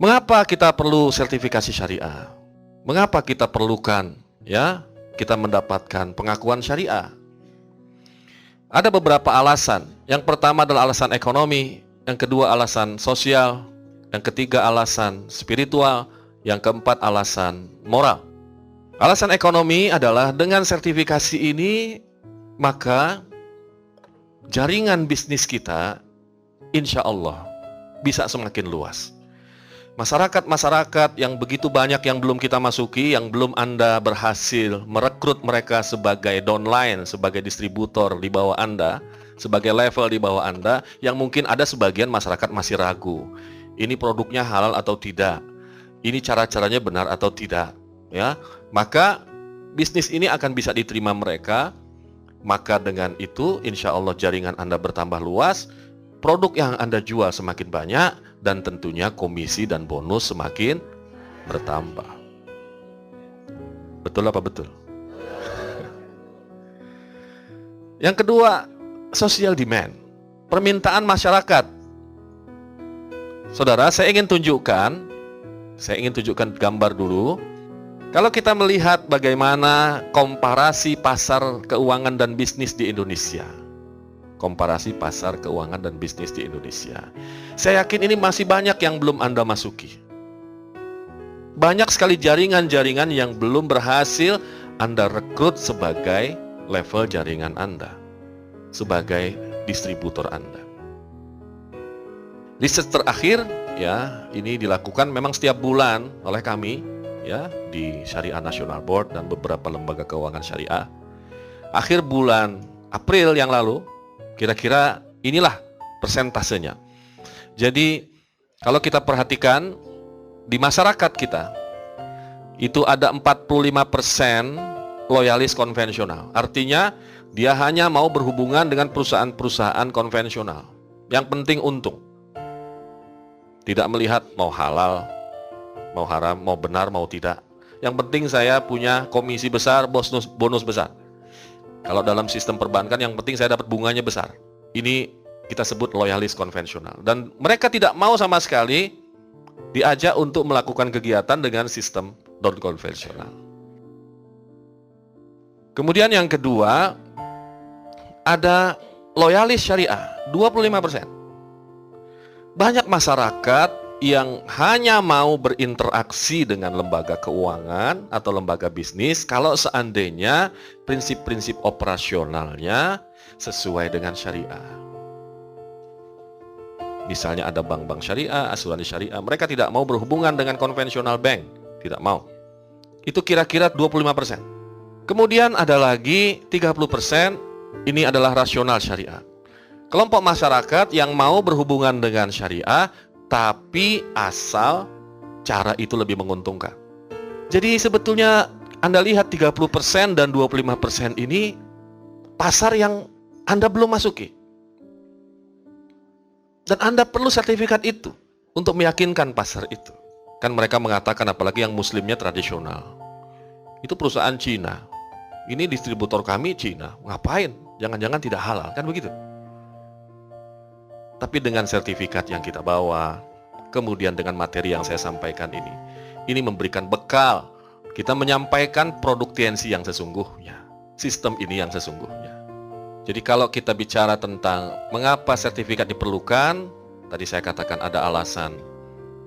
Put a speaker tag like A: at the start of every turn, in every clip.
A: Mengapa kita perlu sertifikasi syariah? Mengapa kita perlukan kita mendapatkan pengakuan syariah? Ada beberapa alasan. Yang pertama adalah alasan ekonomi, yang kedua alasan sosial, yang ketiga alasan spiritual, yang keempat alasan moral. Alasan ekonomi adalah dengan sertifikasi ini, maka jaringan bisnis kita insya Allah bisa semakin luas. Masyarakat-masyarakat yang begitu banyak yang belum kita masuki, yang belum Anda berhasil merekrut mereka sebagai downline, sebagai distributor di bawah Anda, sebagai level di bawah Anda, yang mungkin ada sebagian masyarakat masih ragu. Ini produknya halal atau tidak? Ini cara-caranya benar atau tidak? Ya, maka bisnis ini akan bisa diterima mereka. Maka dengan itu insya Allah jaringan Anda bertambah luas, produk yang Anda jual semakin banyak, dan tentunya komisi dan bonus semakin bertambah. Betul apa betul? Yang kedua, social demand, permintaan masyarakat. Saudara, saya ingin tunjukkan gambar dulu. Kalau kita melihat bagaimana komparasi pasar keuangan dan bisnis di Indonesia. Komparasi pasar keuangan dan bisnis di Indonesia. Saya yakin ini masih banyak yang belum Anda masuki. Banyak sekali jaringan-jaringan yang belum berhasil Anda rekrut sebagai level jaringan Anda, sebagai distributor Anda. Riset terakhir ini dilakukan memang setiap bulan oleh kami di Syariah National Board dan beberapa lembaga keuangan syariah. Akhir bulan April yang lalu, kira-kira inilah persentasenya. Jadi kalau kita perhatikan di masyarakat kita itu ada 45% loyalis konvensional. Artinya dia hanya mau berhubungan dengan perusahaan-perusahaan konvensional. Yang penting untung. Tidak melihat mau halal, mau haram, mau benar, mau tidak. Yang penting saya punya komisi besar, bonus besar. Kalau dalam sistem perbankan yang penting saya dapat bunganya besar. Ini kita sebut loyalis konvensional. Dan mereka tidak mau sama sekali diajak untuk melakukan kegiatan dengan sistem non-konvensional. Kemudian yang kedua, ada loyalis syariah, 25%. Banyak masyarakat yang hanya mau berinteraksi dengan lembaga keuangan atau lembaga bisnis kalau seandainya prinsip-prinsip operasionalnya sesuai dengan syariah. Misalnya ada bank-bank syariah, asuransi syariah, mereka tidak mau berhubungan dengan konvensional bank, tidak mau. Itu kira-kira 25%. Kemudian ada lagi 30%, ini adalah rasional syariah. Kelompok masyarakat yang mau berhubungan dengan syariah, tapi asal cara itu lebih menguntungkan. Jadi sebetulnya Anda lihat 30% dan 25% ini pasar yang Anda belum masuki. Dan Anda perlu sertifikat itu untuk meyakinkan pasar itu. Kan mereka mengatakan apalagi yang muslimnya tradisional. Itu perusahaan Cina. Ini distributor kami Cina. Ngapain? Jangan-jangan tidak halal. Kan begitu. Tapi dengan sertifikat yang kita bawa, kemudian dengan materi yang saya sampaikan ini memberikan bekal kita menyampaikan produk TNC yang sesungguhnya, sistem ini yang sesungguhnya. Jadi kalau kita bicara tentang mengapa sertifikat diperlukan, tadi saya katakan ada alasan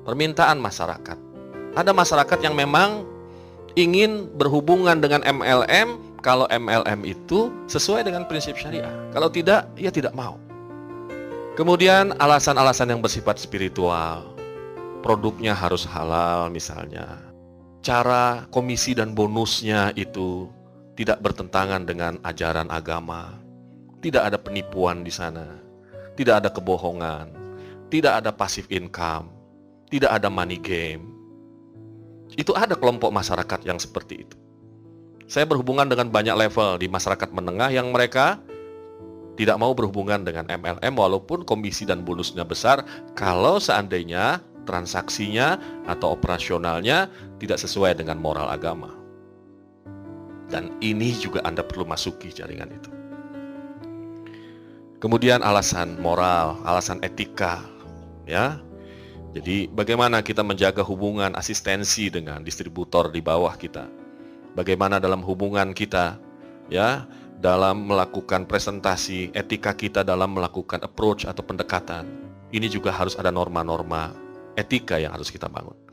A: permintaan masyarakat. Ada masyarakat yang memang ingin berhubungan dengan MLM kalau MLM itu sesuai dengan prinsip syariah. Kalau tidak, ia tidak mau. Kemudian alasan-alasan yang bersifat spiritual, produknya harus halal misalnya. Cara komisi dan bonusnya itu tidak bertentangan dengan ajaran agama. Tidak ada penipuan di sana. Tidak ada kebohongan. Tidak ada passive income. Tidak ada money game. Itu ada kelompok masyarakat yang seperti itu. Saya berhubungan dengan banyak level di masyarakat menengah yang mereka tidak mau berhubungan dengan MLM walaupun komisi dan bonusnya besar kalau seandainya transaksinya atau operasionalnya tidak sesuai dengan moral agama. Dan ini juga Anda perlu masuki jaringan itu. Kemudian alasan moral, alasan etika, Jadi bagaimana kita menjaga hubungan asistensi dengan distributor di bawah kita? Bagaimana dalam hubungan kita, ya, dalam melakukan presentasi, etika kita dalam melakukan approach atau pendekatan. Ini juga harus ada norma-norma etika yang harus kita bangun.